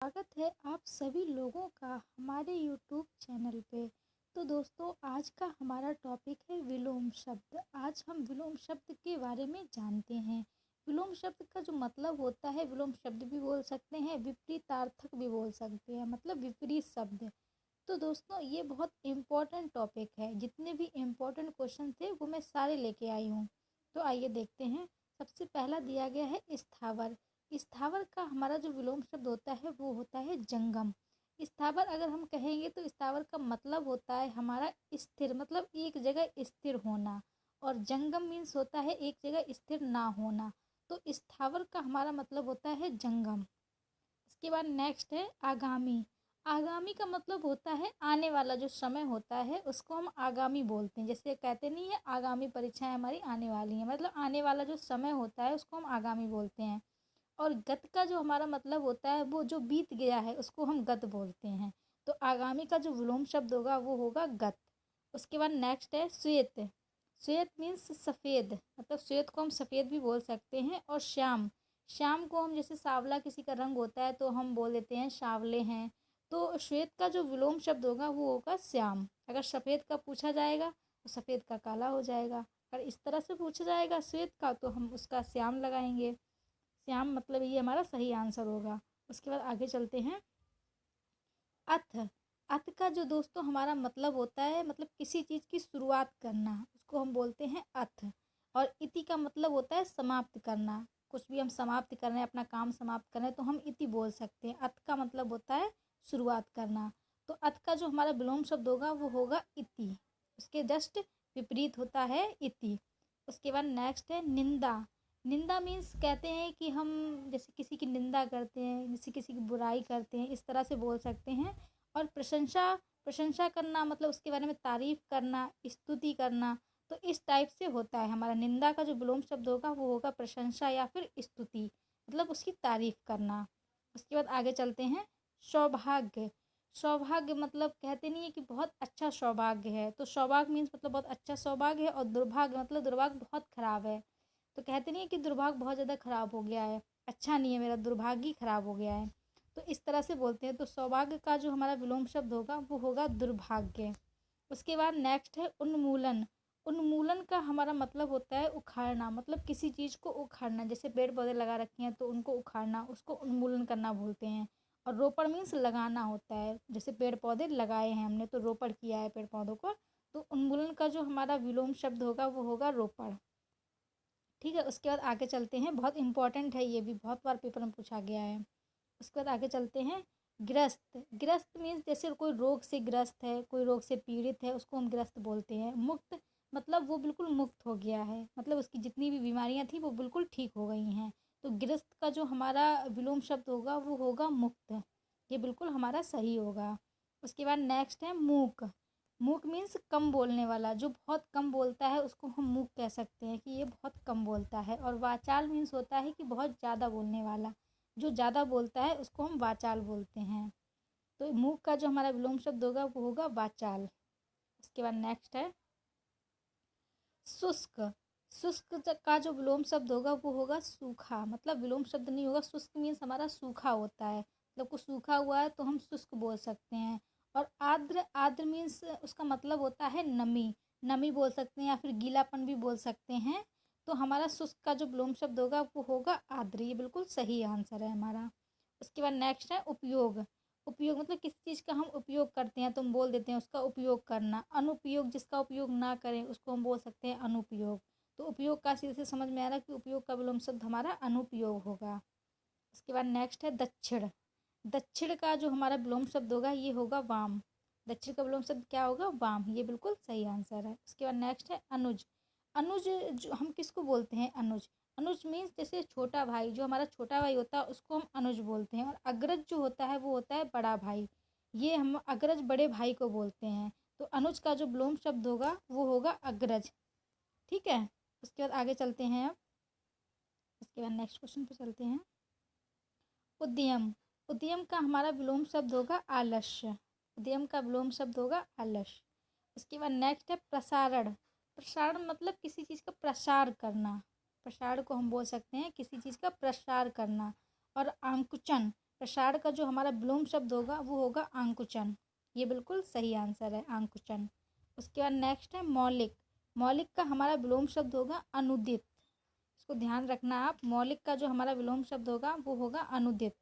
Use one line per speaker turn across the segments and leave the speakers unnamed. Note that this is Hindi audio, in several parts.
स्वागत है आप सभी लोगों का हमारे YouTube चैनल पे। तो दोस्तों, आज का हमारा टॉपिक है विलोम शब्द। आज हम विलोम शब्द के बारे में जानते हैं। विलोम शब्द का जो मतलब होता है, विलोम शब्द भी बोल सकते हैं, विपरीतार्थक भी बोल सकते हैं, मतलब विपरीत शब्द। तो दोस्तों, ये बहुत इम्पोर्टेंट टॉपिक है। जितने भी इम्पोर्टेंट क्वेश्चन थे वो मैं सारे लेके आई हूँ। तो आइए देखते हैं। सबसे पहला दिया गया है स्थावर। स्थावर का हमारा जो विलोम शब्द होता है वो होता है जंगम। स्थावर अगर हम कहेंगे तो स्थावर का मतलब होता है हमारा स्थिर, मतलब एक जगह स्थिर होना। और जंगम मीन्स होता है एक जगह स्थिर ना होना। तो स्थावर का हमारा मतलब होता है जंगम। इसके बाद नेक्स्ट है आगामी। आगामी का मतलब होता है आने वाला जो समय होता है उसको हम आगामी बोलते हैं। जैसे कहते नहीं है आगामी परीक्षाएं हमारी आने वाली हैं, मतलब आने वाला जो समय होता है उसको हम आगामी बोलते हैं। और गत का जो हमारा मतलब होता है वो जो बीत गया है उसको हम गत बोलते हैं। तो आगामी का जो विलोम शब्द होगा वो होगा गत। उसके बाद नेक्स्ट है श्वेत। श्वेत मीन्स सफ़ेद, मतलब श्वेत को हम सफ़ेद भी बोल सकते हैं। और श्याम, श्याम को हम जैसे सांवला किसी का रंग होता है तो हम बोल देते हैं सांवले हैं। तो श्वेत का जो विलोम शब्द होगा वो होगा श्याम। अगर सफ़ेद का पूछा जाएगा तो सफ़ेद का काला हो जाएगा। अगर इस तरह से पूछा जाएगा श्वेत का तो हम उसका श्याम लगाएंगे। श्याम मतलब ये हमारा सही आंसर होगा। उसके बाद आगे चलते हैं। अथ। अथ का जो दोस्तों हमारा मतलब होता है, मतलब किसी चीज़ की शुरुआत करना, उसको हम बोलते हैं अथ। और इति का मतलब होता है समाप्त करना। कुछ भी हम समाप्त कर रहे हैं, अपना काम समाप्त कर रहे हैं तो हम इति बोल सकते हैं। अथ का मतलब होता है शुरुआत करना। तो अथ का जो हमारा विलोम शब्द होगा वो होगा इति। उसके जस्ट विपरीत होता है इति। उसके बाद नेक्स्ट है निंदा। निंदा मीन्स कहते हैं कि हम जैसे किसी की निंदा करते हैं, जैसे किसी की बुराई करते हैं, इस तरह से बोल सकते हैं। और प्रशंसा, प्रशंसा करना मतलब उसके बारे में तारीफ करना, स्तुति करना। तो इस टाइप से होता है हमारा निंदा का जो विलोम शब्द होगा वो होगा प्रशंसा या फिर स्तुति, मतलब उसकी तारीफ करना। उसके बाद आगे चलते हैं। सौभाग्य। सौभाग्य मतलब कहते नहीं है कि बहुत अच्छा सौभाग्य है, तो सौभाग्य मीन्स मतलब बहुत अच्छा सौभाग्य है। और दुर्भाग्य मतलब दुर्भाग्य बहुत खराब है। तो कहते नहीं है कि दुर्भाग्य बहुत ज़्यादा खराब हो गया है, अच्छा नहीं है मेरा, दुर्भाग्य ही खराब हो गया है। तो इस तरह से बोलते हैं। तो सौभाग्य का जो हमारा विलोम शब्द होगा वो होगा दुर्भाग्य। उसके बाद नेक्स्ट है उन्मूलन। उन्मूलन का हमारा मतलब होता है उखाड़ना, मतलब किसी चीज़ को उखाड़ना। जैसे पेड़ पौधे लगा रखे हैं तो उनको उखाड़ना, उसको उन्मूलन करना बोलते हैं। और रोपण मीन्स लगाना होता है। जैसे पेड़ पौधे लगाए हैं हमने तो रोपण किया है पेड़ पौधों को। तो उन्मूलन का जो हमारा विलोम शब्द होगा वो होगा रोपण। ठीक है। उसके बाद आगे चलते हैं। बहुत इंपॉर्टेंट है, ये भी बहुत बार पेपर में पूछा गया है। उसके बाद आगे चलते हैं। ग्रस्त। ग्रस्त मीन्स जैसे कोई रोग से ग्रस्त है, कोई रोग से पीड़ित है, उसको हम ग्रस्त बोलते हैं। मुक्त मतलब वो बिल्कुल मुक्त हो गया है, मतलब उसकी जितनी भी बीमारियां थी वो बिल्कुल ठीक हो गई हैं। तो ग्रस्त का जो हमारा विलोम शब्द होगा वो होगा मुक्त। ये बिल्कुल हमारा सही होगा। उसके बाद नेक्स्ट है मूक। मूक मीन्स कम बोलने वाला, जो बहुत कम बोलता है उसको हम मूक कह सकते हैं कि ये बहुत कम बोलता है। और वाचाल मीन्स होता है कि बहुत ज़्यादा बोलने वाला, जो ज़्यादा बोलता है उसको हम वाचाल बोलते हैं। तो मूक का जो हमारा विलोम शब्द होगा वो होगा वाचाल। उसके बाद नेक्स्ट है शुष्क। शुष्क का जो विलोम शब्द होगा वो होगा सूखा, मतलब विलोम शब्द नहीं होगा। शुष्क मीन्स हमारा सूखा होता है, मतलब कुछ सूखा हुआ है तो हम शुष्क बोल सकते हैं। और आर्द्र, आर्द्र मीन्स उसका मतलब होता है नमी, नमी बोल सकते हैं या फिर गीलापन भी बोल सकते हैं। तो हमारा शुष्क का जो विलोम शब्द होगा वो होगा आर्द्र। ये बिल्कुल सही आंसर है हमारा। उसके बाद नेक्स्ट है उपयोग। उपयोग मतलब किसी चीज़ का हम उपयोग करते हैं तो हम बोल देते हैं उसका उपयोग करना। अनुपयोग, जिसका उपयोग ना करें उसको हम बोल सकते हैं अनुपयोग। तो उपयोग का सीधे से समझ में आ रहा है कि उपयोग का विलोम शब्द हमारा अनुपयोग होगा। उसके बाद नेक्स्ट है दक्षिण। दक्षिण का जो हमारा विलोम शब्द होगा ये होगा वाम। दक्षिण का विलोम शब्द क्या होगा? वाम। ये बिल्कुल सही आंसर है। उसके बाद नेक्स्ट है अनुज। अनुज जो हम किसको बोलते हैं? अनुज। अनुज मीन्स जैसे छोटा भाई, जो हमारा छोटा भाई होता है उसको हम अनुज बोलते हैं। और अग्रज जो होता है वो होता है बड़ा भाई, ये हम अग्रज बड़े भाई को बोलते हैं। तो अनुज का जो विलोम शब्द होगा वो होगा अग्रज। ठीक है। उसके बाद आगे चलते हैं अब। उसके बाद नेक्स्ट क्वेश्चन पे चलते हैं। उद्यम। उद्यम का हमारा विलोम शब्द होगा आलस्य। उद्यम का विलोम शब्द होगा आलस्य। उसके बाद नेक्स्ट है प्रसारण। प्रसारण मतलब किसी चीज़ का प्रसार करना। प्रसार को हम बोल सकते हैं किसी चीज़ का प्रसार करना। और आंकुचन, प्रसार का जो हमारा विलोम शब्द होगा वो होगा आंकुचन। ये बिल्कुल सही आंसर है, आंकुचन। उसके बाद नेक्स्ट है मौलिक। मौलिक का हमारा विलोम शब्द होगा अनुदित। इसको ध्यान रखना आप, मौलिक का जो हमारा विलोम शब्द होगा वो होगा अनुदित।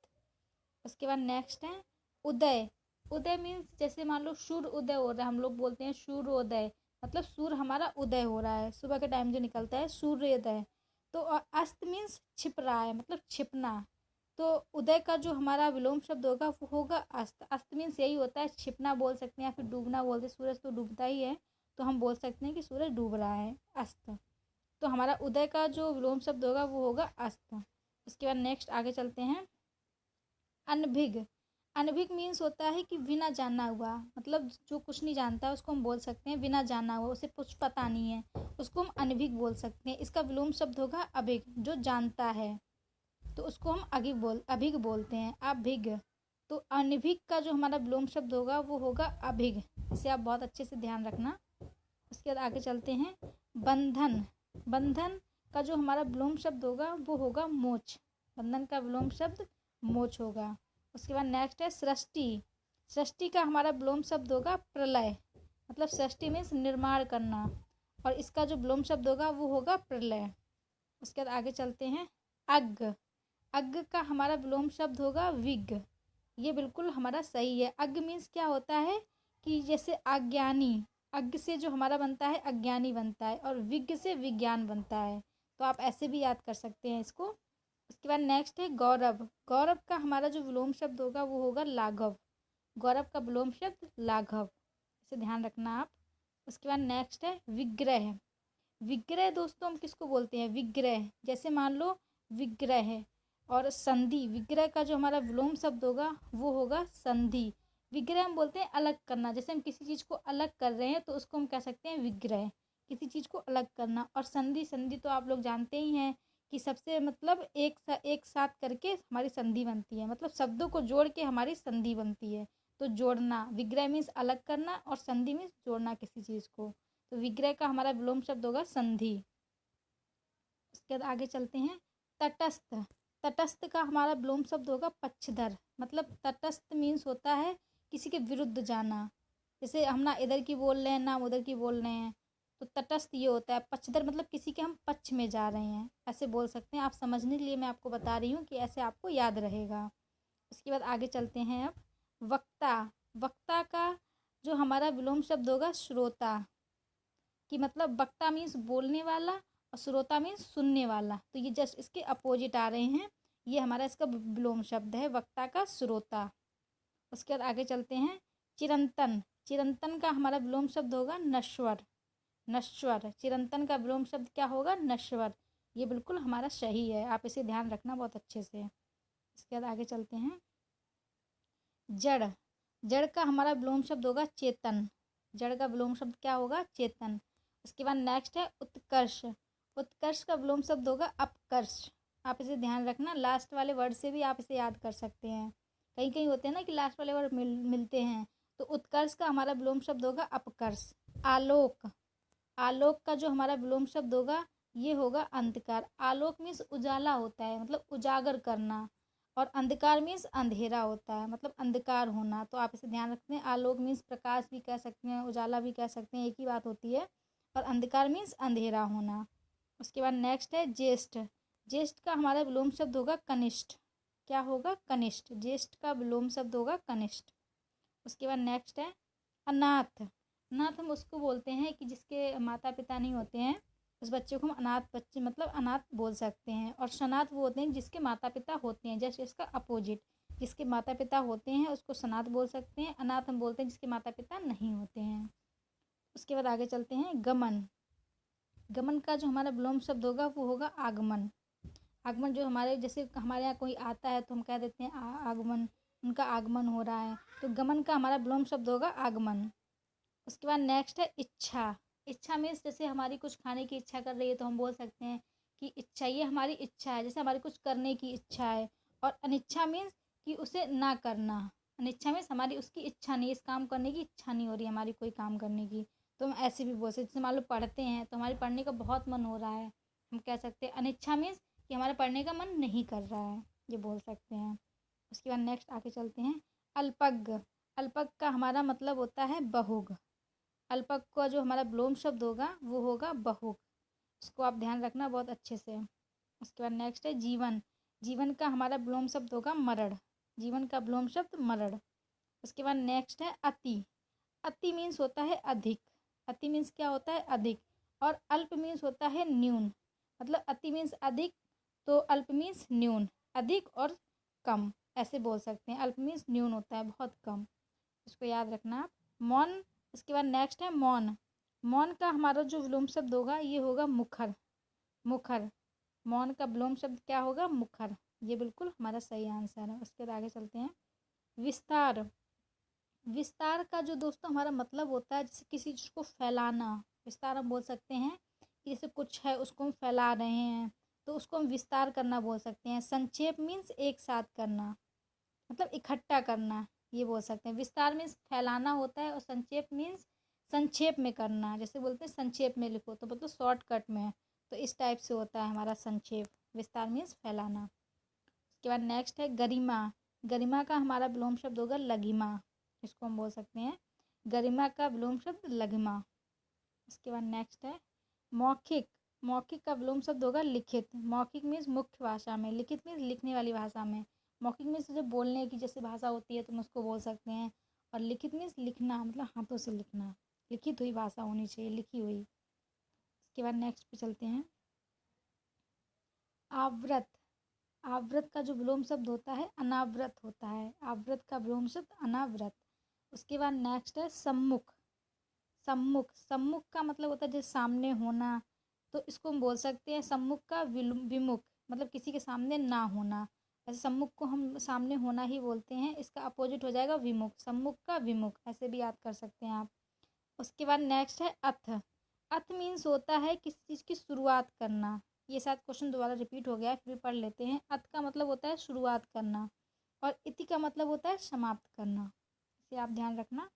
उसके बाद नेक्स्ट है उदय। उदय मीन्स जैसे मान लो सूर्य उदय हो रहा है, हम लोग बोलते हैं सूर्योदय, मतलब सूर्य हमारा उदय हो रहा है, सुबह के टाइम जो निकलता है सूर्योदय। तो अस्त मीन्स छिप रहा है, मतलब छिपना। तो उदय का जो हमारा विलोम शब्द होगा वो होगा अस्त। अस्त मीन्स यही होता है, छिपना बोल सकते हैं या फिर डूबना बोलते हैं, सूरज तो डूबता ही है, तो हम बोल सकते हैं कि सूरज डूब रहा है, अस्त। तो हमारा उदय का जो विलोम शब्द होगा वो होगा अस्त। उसके बाद नेक्स्ट आगे चलते हैं अनभिग। अनभिग मीन्स होता है कि बिना जाना हुआ, मतलब जो कुछ नहीं जानता है उसको हम बोल सकते हैं बिना जाना हुआ, उसे कुछ पता नहीं है, उसको हम अनभिग बोल सकते हैं। इसका विलोम शब्द होगा अभिग, जो जानता है, तो उसको हम अभिग बोलते हैं, अभिग। तो अनभिग का जो हमारा विलोम शब्द होगा वो होगा अभिग। इसे आप बहुत अच्छे से ध्यान रखना। उसके बाद आगे चलते हैं बंधन। बंधन का जो हमारा विलोम शब्द होगा वो होगा मोच। बंधन का विलोम शब्द मोच होगा। उसके बाद नेक्स्ट है सृष्टि। सृष्टि का हमारा विलोम शब्द होगा प्रलय, मतलब सृष्टि मीन्स निर्माण करना, और इसका जो विलोम शब्द होगा वो होगा प्रलय। उसके बाद आगे चलते हैं अज्ञ। अज्ञ का हमारा विलोम शब्द होगा विज्ञ। ये बिल्कुल हमारा सही है। अज्ञ मीन्स क्या होता है कि जैसे अज्ञानी, अज्ञ से जो हमारा बनता है अज्ञानी बनता है, और विज्ञ से विज्ञान बनता है, तो आप ऐसे भी याद कर सकते हैं इसको। उसके बाद नेक्स्ट है गौरव। गौरव का हमारा जो विलोम शब्द होगा वो होगा लाघव। गौरव का विलोम शब्द लाघव, इसे ध्यान रखना आप। उसके बाद नेक्स्ट है विग्रह। विग्रह दोस्तों हम किसको बोलते हैं, विग्रह, जैसे मान लो विग्रह है। और संधि, विग्रह का जो हमारा विलोम शब्द होगा वो होगा संधि। विग्रह हम बोलते हैं अलग करना, जैसे हम किसी चीज़ को अलग कर रहे हैं तो उसको हम कह सकते हैं विग्रह, किसी चीज़ को अलग करना। और संधि, संधि तो आप लोग जानते ही हैं कि सबसे मतलब एक साथ करके हमारी संधि बनती है, मतलब शब्दों को जोड़ के हमारी संधि बनती है। तो जोड़ना, विग्रह मीन्स अलग करना, और संधि मीन्स जोड़ना किसी चीज़ को। तो विग्रह का हमारा विलोम शब्द होगा संधि। उसके बाद आगे चलते हैं तटस्थ। तटस्थ का हमारा विलोम शब्द होगा पक्षधर, मतलब तटस्थ मीन्स होता है किसी के विरुद्ध जाना, जैसे हम ना इधर की बोल रहे हैं ना उधर की बोल रहे हैं, तो तटस्थ ये होता है। पक्षधर मतलब किसी के हम पक्ष में जा रहे हैं, ऐसे बोल सकते हैं। आप समझने के लिए मैं आपको बता रही हूँ कि ऐसे आपको याद रहेगा। उसके बाद आगे चलते हैं अब वक्ता। वक्ता का जो हमारा विलोम शब्द होगा श्रोता, कि मतलब वक्ता मीन्स बोलने वाला और श्रोता मीन्स सुनने वाला, तो ये जस्ट इसके अपोजिट आ रहे हैं। ये हमारा इसका विलोम शब्द है, वक्ता का श्रोता। उसके बाद आगे चलते हैं चिरंतन। चिरंतन का हमारा विलोम शब्द होगा नश्वर। नश्वर, चिरंतन का विलोम शब्द क्या होगा, नश्वर। ये बिल्कुल हमारा सही है, आप इसे ध्यान रखना बहुत अच्छे से। इसके बाद आगे चलते हैं जड़। जड़ का हमारा विलोम शब्द होगा चेतन। जड़ का विलोम शब्द क्या होगा, चेतन। उसके बाद नेक्स्ट है उत्कर्ष। उत्कर्ष का विलोम शब्द होगा अपकर्ष। आप इसे ध्यान रखना, लास्ट वाले वर्ड से भी आप इसे याद कर सकते हैं। कहीं कहीं होते हैं ना कि लास्ट वाले वर्ड मिलते हैं, तो उत्कर्ष का हमारा विलोम शब्द होगा अपकर्ष। आलोक। आलोक का जो हमारा विलोम शब्द होगा ये होगा अंधकार। आलोक मीन्स उजाला होता है, मतलब उजागर करना, और अंधकार मीन्स अंधेरा होता है, मतलब अंधकार होना। तो आप इसे ध्यान रखते हैं, आलोक मीन्स प्रकाश भी कह सकते हैं, उजाला भी कह सकते हैं, एक ही बात होती है। और अंधकार मीन्स अंधेरा होना। उसके बाद नेक्स्ट है ज्येष्ठ। ज्येष्ठ का हमारा विलोम शब्द होगा कनिष्ठ। क्या होगा, कनिष्ठ। ज्येष्ठ का विलोम शब्द होगा कनिष्ठ। उसके बाद नेक्स्ट है अनाथ। अनाथ हम उसको बोलते हैं कि जिसके माता पिता नहीं होते हैं, उस बच्चे को हम अनाथ बच्चे मतलब अनाथ बोल सकते हैं। और सनाथ वो होते हैं जिसके माता पिता होते हैं, जैसे इसका अपोजिट, जिसके माता पिता होते हैं उसको सनाथ बोल सकते हैं। अनाथ हम बोलते हैं जिसके माता पिता नहीं होते हैं। उसके बाद आगे चलते हैं गमन। गमन का जो हमारा विलोम शब्द होगा वो होगा आगमन। आगमन जो हमारे, जैसे हमारे यहाँ कोई आता है तो हम कह देते हैं आगमन, उनका आगमन हो रहा है, तो गमन का हमारा विलोम शब्द होगा आगमन। उसके बाद नेक्स्ट है इच्छा। इच्छा मीन्स जैसे हमारी कुछ खाने की इच्छा कर रही है तो हम बोल सकते हैं कि इच्छा, ये हमारी इच्छा है, जैसे हमारी कुछ करने की इच्छा है। और अनिच्छा मीन्स कि उसे ना करना। अनिच्छा मीन्स हमारी उसकी इच्छा नहीं, इस काम करने की इच्छा नहीं हो रही हमारी कोई काम करने की, तो हम ऐसे भी बोल सकते हैं। जैसे मान लो पढ़ते हैं तो हमारे पढ़ने का बहुत मन हो रहा है, हम कह सकते हैं अनिच्छा मीन्स कि हमारा पढ़ने का मन नहीं कर रहा है, ये बोल सकते हैं। उसके बाद नेक्स्ट आगे चलते हैं। अल्पज्ञ, अल्पज्ञ का हमारा मतलब होता है बहुग। अल्पज्ञ का जो हमारा विलोम शब्द होगा वो होगा बहुग। इसको आप ध्यान रखना बहुत अच्छे से। उसके बाद नेक्स्ट है जीवन, जीवन का हमारा विलोम शब्द होगा मरण। जीवन का विलोम शब्द मरण। उसके बाद नेक्स्ट है अति, अति मीन्स होता है अधिक। अति मीन्स क्या होता है? अधिक। और अल्प मीन्स होता है न्यून। मतलब अति मीन्स अधिक, तो अल्प मीन्स न्यून। अधिक और कम ऐसे बोल सकते हैं। अल्प मीन्स न्यून होता है, बहुत कम। इसको याद रखना आप। मौन, उसके बाद नेक्स्ट है मौन। मौन का हमारा जो विलोम शब्द होगा ये होगा मुखर। मुखर, मौन का विलोम शब्द क्या होगा? मुखर। ये बिल्कुल हमारा सही आंसर है। उसके बाद आगे चलते हैं। विस्तार, विस्तार का जो दोस्तों हमारा मतलब होता है जैसे किसी चीज़ को फैलाना। विस्तार हम बोल सकते हैं कि जैसे कुछ है उसको हम फैला रहे हैं तो उसको हम विस्तार करना बोल सकते हैं। संक्षेप मीन्स एक साथ करना, मतलब इकट्ठा करना, ये बोल सकते हैं। विस्तार मीन्स फैलाना होता है और संक्षेप मीन्स संक्षेप में करना। जैसे बोलते हैं संक्षेप में लिखो तो मतलब शॉर्टकट में, तो इस टाइप से होता है हमारा संक्षेप। विस्तार मीन्स फैलाना। उसके बाद नेक्स्ट है गरिमा, गरिमा का हमारा विलोम शब्द होगा लघिमा। इसको हम बोल सकते हैं गरिमा का विलोम शब्द लघिमा। उसके बाद नेक्स्ट है मौखिक, मौखिक का विलोम शब्द होगा लिखित। मौखिक मीन्स मुख्य भाषा में, लिखित मीन्स लिखने वाली भाषा में। मौखिक मीन्स जो बोलने की जैसे भाषा होती है तुम उसको बोल सकते हैं। और लिखित मीन्स लिखना, मतलब हाथों से लिखना, लिखित हुई भाषा होनी चाहिए, लिखी हुई। उसके बाद नेक्स्ट पे चलते हैं। आवृत, आवृत का जो विलोम शब्द होता है अनावृत होता है। आवृत का विलोम शब्द अनावृत। उसके बाद नेक्स्ट है सम्मुख, सम्मुख, सम्मुख का मतलब होता है जैसे सामने होना, तो इसको हम बोल सकते हैं सम्मुख का विमुख, मतलब किसी के सामने ना होना। ऐसे सम्मुख को हम सामने होना ही बोलते हैं, इसका अपोजिट हो जाएगा विमुख। सम्मुख का विमुख ऐसे भी याद कर सकते हैं आप। उसके बाद नेक्स्ट है अथ, अथ मीन्स होता है किसी चीज़ की शुरुआत करना। ये शायद क्वेश्चन दोबारा रिपीट हो गया है, फिर भी पढ़ लेते हैं। अथ का मतलब होता है शुरुआत करना और इति का मतलब होता है समाप्त करना, इसे आप ध्यान रखना।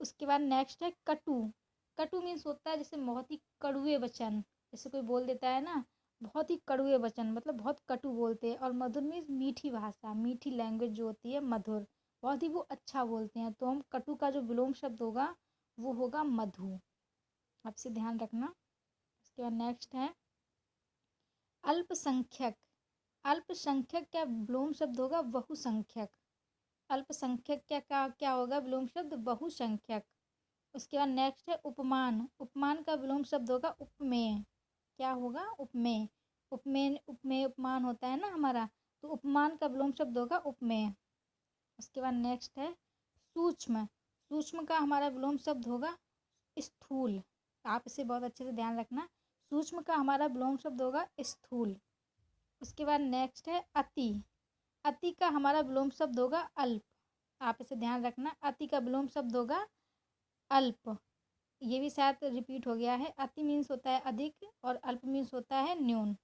उसके बाद नेक्स्ट है कटु, कटु मीन्स होता है जैसे बहुत ही कड़ुए वचन, जैसे कोई बोल देता है ना बहुत ही कड़ुए वचन, मतलब बहुत कटु बोलते हैं। और मधुर मीन्स मीठी भाषा, मीठी लैंग्वेज जो होती है मधुर, बहुत ही वो अच्छा बोलते हैं। तो हम कटु का जो विलोम शब्द होगा वो होगा मधु, आपसे ध्यान रखना। उसके बाद नेक्स्ट है अल्पसंख्यक, अल्पसंख्यक का विलोम शब्द होगा बहुसंख्यक। अल्पसंख्यक क्या होगा विलोम शब्द? बहुसंख्यक। उसके बाद नेक्स्ट है उपमान, उपमान का विलोम शब्द होगा उपमेय। क्या होगा? उपमेय। उपमेय, उपमेय उपमान होता है ना हमारा, तो उपमान का विलोम शब्द होगा उपमेय। उसके बाद नेक्स्ट है सूक्ष्म, सूक्ष्म का हमारा विलोम शब्द होगा स्थूल। आप इसे बहुत अच्छे से ध्यान रखना, सूक्ष्म का हमारा विलोम शब्द होगा स्थूल। उसके बाद नेक्स्ट है अति, अति का हमारा विलोम शब्द होगा अल्प। आप इसे ध्यान रखना, अति का विलोम शब्द होगा अल्प। ये भी शायद रिपीट हो गया है। अति मीन्स होता है अधिक और अल्प मीन्स होता है न्यून।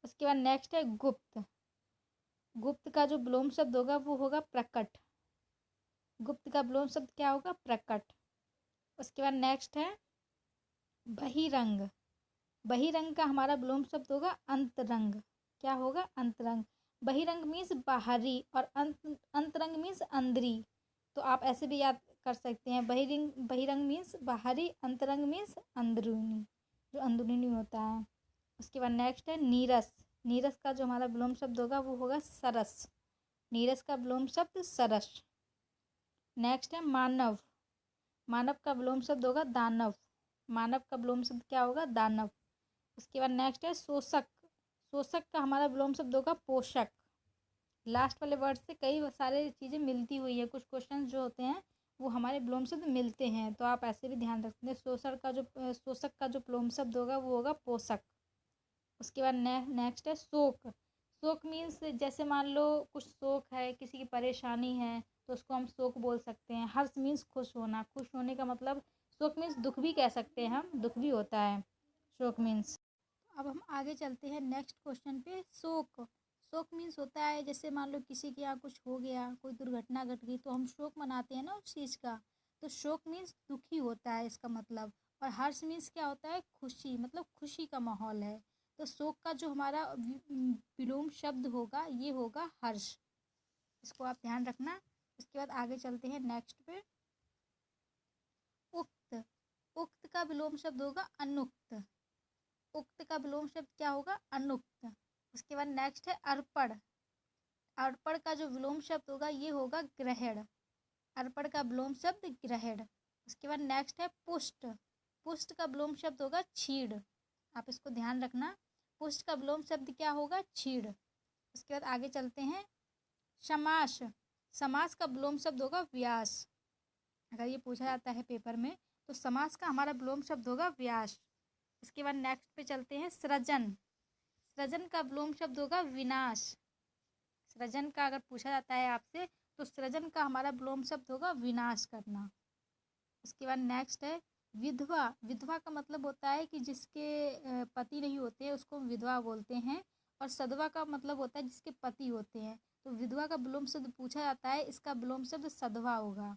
उसके बाद नेक्स्ट है गुप्त, गुप्त का जो विलोम शब्द होगा वो होगा प्रकट। गुप्त का विलोम शब्द क्या होगा? प्रकट। उसके बाद नेक्स्ट है बहिरंग, बहिरंग का हमारा विलोम शब्द होगा अंतरंग। क्या होगा? अंतरंग। बहिरंग मीन्स बाहरी और अंतरंग मीन्स अंदरी, तो आप ऐसे भी याद कर सकते हैं। बहिरंग, बहिरंग मीन्स बाहरी, अंतरंग मीन्स अंदरूनी, जो अंदरूनी होता है। उसके बाद नेक्स्ट है नीरस, नीरस का जो हमारा विलोम शब्द होगा वो होगा सरस। नीरस का विलोम शब्द सरस। नेक्स्ट है मानव, मानव का विलोम शब्द होगा दानव। मानव का विलोम शब्द क्या होगा? दानव। उसके बाद नेक्स्ट है शोषक, शोषक का हमारा विलोम शब्द होगा पोषक। लास्ट वाले वर्ड से कई सारे चीज़ें मिलती हुई है, कुछ क्वेश्चन जो होते हैं वो हमारे विलोम शब्द मिलते हैं, तो आप ऐसे भी ध्यान रखते हैं। शोषक का जो विलोम शब्द होगा वो होगा पोषक। उसके बाद नेक्स्ट है शोक, शोक मीन्स जैसे मान लो कुछ शोक है, किसी की परेशानी है तो उसको हम शोक बोल सकते हैं। हर्ष मीन्स खुश होना, खुश होने का मतलब शोक मीन्स दुख भी कह सकते हैं हम, दुख भी होता है शोक मीन्स। अब हम आगे चलते हैं नेक्स्ट क्वेश्चन पे। शोक, शोक मीन्स होता है जैसे मान लो किसी के यहाँ कुछ हो गया, कोई दुर्घटना घट गई तो हम शोक मनाते हैं ना उस चीज़ का, तो शोक मीन्स दुखी होता है इसका मतलब। और हर्ष मीन्स क्या होता है? खुशी, मतलब खुशी का माहौल है। तो शोक का जो हमारा विलोम शब्द होगा ये होगा हर्ष। इसको आप ध्यान रखना। उसके बाद आगे चलते हैं नेक्स्ट पे। उक्त, उक्त का विलोम शब्द होगा अनुक्त। उक्त का विलोम शब्द क्या होगा? अनुक्त। उसके बाद नेक्स्ट है अर्पण। अर्पण का जो विलोम शब्द होगा ये होगा ग्रहण। अर्पण का विलोम शब्द ग्रहण। उसके बाद नेक्स्ट है पुष्ट। पुष्ट का विलोम शब्द होगा छीड़। आप इसको ध्यान रखना। पुष्ट का विलोम शब्द क्या होगा? छीड़। उसके बाद आगे चलते हैं समास। समास का विलोम शब्द होगा व्यास। अगर ये पूछा जाता है पेपर में तो समास का हमारा विलोम शब्द होगा व्यास। इसके बाद नेक्स्ट पे चलते हैं सृजन। सृजन का विलोम शब्द होगा विनाश। सृजन का अगर पूछा जाता है आपसे तो सृजन का हमारा विलोम शब्द होगा विनाश करना। उसके बाद नेक्स्ट है विधवा। विधवा का मतलब होता है कि जिसके पति नहीं होते उसको विधवा बोलते हैं। और सधवा का मतलब होता है जिसके पति होते हैं। तो विधवा का विलोम शब्द पूछा जाता है, इसका विलोम शब्द सधवा होगा।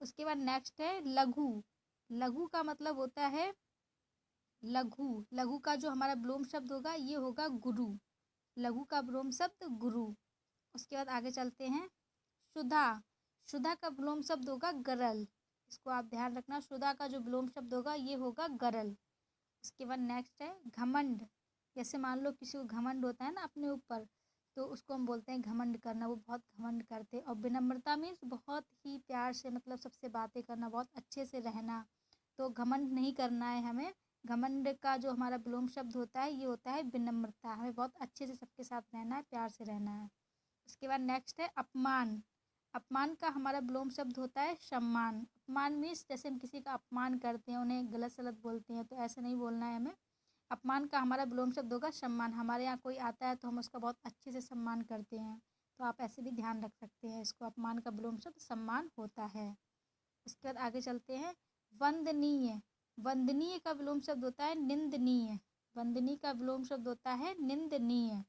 उसके बाद नेक्स्ट है लघु। लघु का मतलब होता है लघु। लघु का जो हमारा विलोम शब्द होगा ये होगा गुरु। लघु का विलोम शब्द गुरु। उसके बाद आगे चलते हैं सुधा। सुधा का विलोम शब्द होगा गरल। इसको आप ध्यान रखना। सुधा का जो विलोम शब्द होगा ये होगा गरल। उसके बाद नेक्स्ट है घमंड। जैसे मान लो किसी को घमंड होता है ना अपने ऊपर, तो उसको हम बोलते हैं घमंड करना, वो बहुत घमंड करते हैं। और विनम्रता मीन्स बहुत ही प्यार से मतलब सबसे बातें करना, बहुत अच्छे से रहना। तो घमंड नहीं करना है हमें। घमंड का जो हमारा विलोम शब्द होता है ये होता है विनम्रता। हमें बहुत अच्छे से सबके साथ रहना है, प्यार से रहना है। उसके बाद नेक्स्ट है अपमान। अपमान का हमारा विलोम शब्द होता है सम्मान। अपमान मीन्स जैसे हम किसी का अपमान करते हैं, उन्हें गलत सलत बोलते हैं, तो ऐसे नहीं बोलना है हमें। अपमान का हमारा विलोम शब्द होगा सम्मान। हमारे यहाँ कोई आता है तो हम उसका बहुत अच्छे से सम्मान करते हैं, तो आप ऐसे भी ध्यान रख सकते हैं इसको। अपमान का विलोम शब्द सम्मान होता है। उसके बाद आगे चलते हैं वंदनीय। वंदनीय का विलोम शब्द होता है निंदनीय। वंदनीय का विलोम शब्द होता है निंदनीय।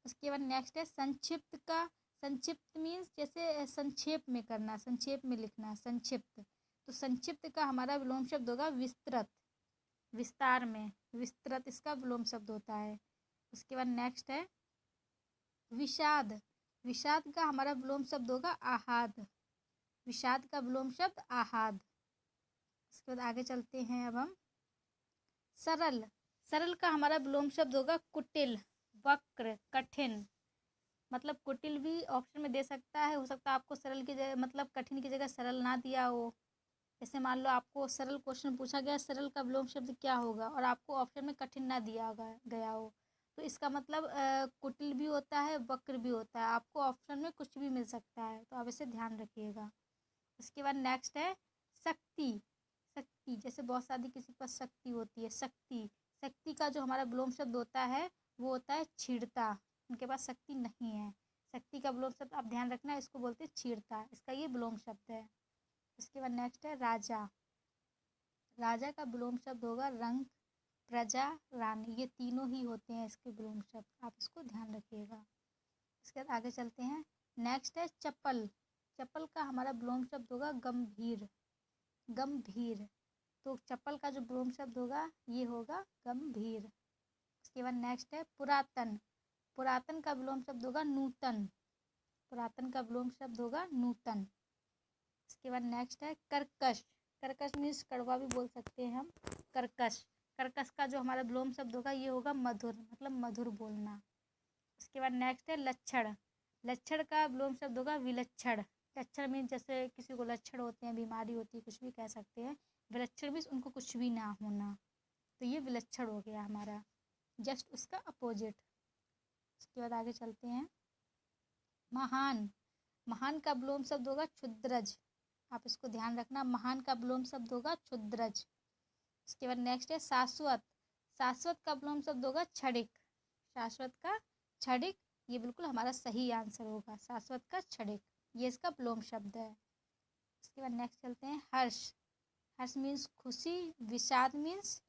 उसके बाद नेक्स्ट है संक्षिप्त का। संक्षिप्त मीन्स जैसे संक्षेप में करना, संक्षेप में लिखना, संक्षिप्त। तो संक्षिप्त का हमारा विलोम शब्द होगा विस्तृत। विस्तार में, विस्तृत इसका विलोम शब्द होता है। उसके बाद नेक्स्ट है विषाद। विषाद का हमारा विलोम शब्द होगा आहाद। विषाद का विलोम शब्द आहाद। उसके बाद आगे चलते हैं अब हम सरल। सरल का हमारा विलोम शब्द होगा कुटिल, वक्र, कठिन। मतलब कुटिल भी ऑप्शन में दे सकता है, हो सकता है आपको सरल की जगह मतलब कठिन की जगह सरल ना दिया हो। जैसे मान लो आपको सरल क्वेश्चन पूछा गया, सरल का विलोम शब्द क्या होगा, और आपको ऑप्शन में कठिन ना दिया गया हो, तो इसका मतलब कुटिल भी होता है, वक्र भी होता है। आपको ऑप्शन में कुछ भी मिल सकता है, तो आप इसे ध्यान रखिएगा। उसके बाद नेक्स्ट है शक्ति। शक्ति जैसे बहुत सारी किसी के पास शक्ति होती है, शक्ति। शक्ति का जो हमारा विलोम शब्द होता है वो होता है छीड़ता। उनके पास शक्ति नहीं है। शक्ति का विलोम शब्द आप ध्यान रखना, इसको बोलते हैं छीड़ता। इसका ये विलोम शब्द है। उसके बाद नेक्स्ट है राजा। राजा का विलोम शब्द होगा रंक, प्रजा, रानी। ये तीनों ही होते हैं इसके विलोम शब्द, आप इसको ध्यान रखिएगा। इसके बाद आगे चलते हैं। नेक्स्ट है चप्पल। चप्पल का हमारा विलोम शब्द होगा गंभीर, गंभीर। तो चप्पल का जो विलोम शब्द होगा ये होगा गंभीर। उसके बाद नेक्स्ट है पुरातन। पुरातन का विलोम शब्द होगा नूतन। पुरातन का विलोम शब्द होगा नूतन। इसके बाद नेक्स्ट है कर्कश। कर्कश मीन्स कड़वा भी बोल सकते हैं हम, कर्कश। कर्कश का जो हमारा विलोम शब्द होगा ये होगा मधुर, मतलब मधुर बोलना। उसके बाद नेक्स्ट है लक्षण। लक्षण का विलोम शब्द होगा विलक्षण। लक्षण मीन्स जैसे किसी को लक्षण होते हैं, बीमारी होती है, कुछ भी कह सकते हैं। विलक्षण मीन्स उनको कुछ भी ना होना, तो ये विलक्षण हो गया हमारा, जस्ट उसका अपोजिट। उसके बाद आगे चलते हैं महान। महान का विलोम शब्द होगा क्षुद्रज। आप इसको ध्यान रखना, महान का विलोम शब्द होगा क्षुद्रज। उसके बाद नेक्स्ट है शाश्वत। शाश्वत का विलोम शब्द होगा क्षणिक। शाश्वत का क्षणिक, ये बिल्कुल हमारा सही आंसर होगा, शाश्वत का क्षणिक, ये इसका विलोम शब्द है। उसके बाद नेक्स्ट चलते हैं हर्ष। हर्ष मीन्स खुशी, विषाद मीन्स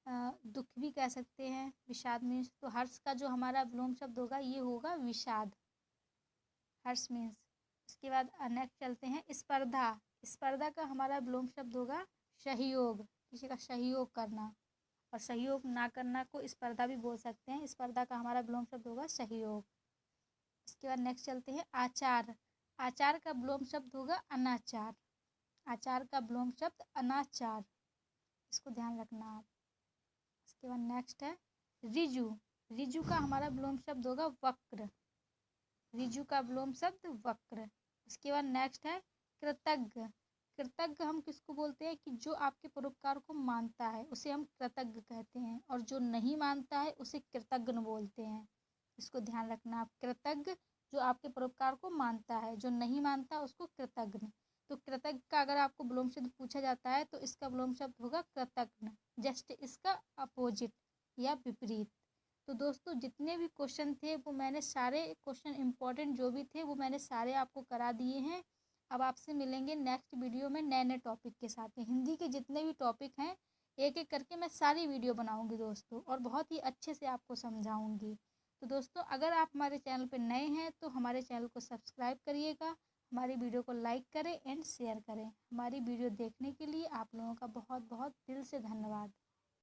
दुख भी कह सकते हैं, विषाद मीन्स। तो हर्ष का जो हमारा विलोम शब्द होगा ये होगा विषाद, हर्ष मीन्स। उसके बाद नेक्स्ट चलते हैं स्पर्धा। स्पर्धा का हमारा विलोम शब्द होगा सहयोग, किसी का सहयोग करना, और सहयोग ना करना को स्पर्धा भी बोल सकते हैं। स्पर्धा का हमारा विलोम शब्द होगा सहयोग। उसके बाद नेक्स्ट चलते हैं आचार। आचार का विलोम शब्द होगा अनाचार। आचार का विलोम शब्द अनाचार, इसको ध्यान रखना आप। इसके बाद नेक्स्ट है रिजु। रिजु का हमारा विलोम शब्द होगा वक्र। रिजु का विलोम शब्द वक्र। इसके बाद नेक्स्ट है कृतज्ञ। कृतज्ञ हम किसको बोलते हैं कि जो आपके परोपकार को मानता है उसे हम कृतज्ञ कहते हैं, और जो नहीं मानता है उसे कृतज्ञ बोलते हैं। इसको ध्यान रखना आप। कृतज्ञ जो आपके परोपकार को मानता है, जो नहीं मानता उसको कृतज्ञ। तो कृतज्ञ का अगर आपको विलोम शब्द पूछा जाता है तो इसका विलोम शब्द होगा कृतज्ञ, जस्ट इसका अपोजिट या विपरीत। तो दोस्तों जितने भी क्वेश्चन थे वो मैंने सारे क्वेश्चन इंपॉर्टेंट जो भी थे वो मैंने सारे आपको करा दिए हैं। अब आपसे मिलेंगे नेक्स्ट वीडियो में नए नए टॉपिक के साथ में। हिंदी के जितने भी टॉपिक हैं एक एक करके मैं सारी वीडियो बनाऊंगी दोस्तों, और बहुत ही अच्छे से आपको समझाऊंगी। तो दोस्तों अगर आप हमारे चैनल पर नए हैं तो हमारे चैनल को सब्सक्राइब करिएगा, हमारी वीडियो को लाइक करें एंड शेयर करें। हमारी वीडियो देखने के लिए आप लोगों का बहुत बहुत दिल से धन्यवाद।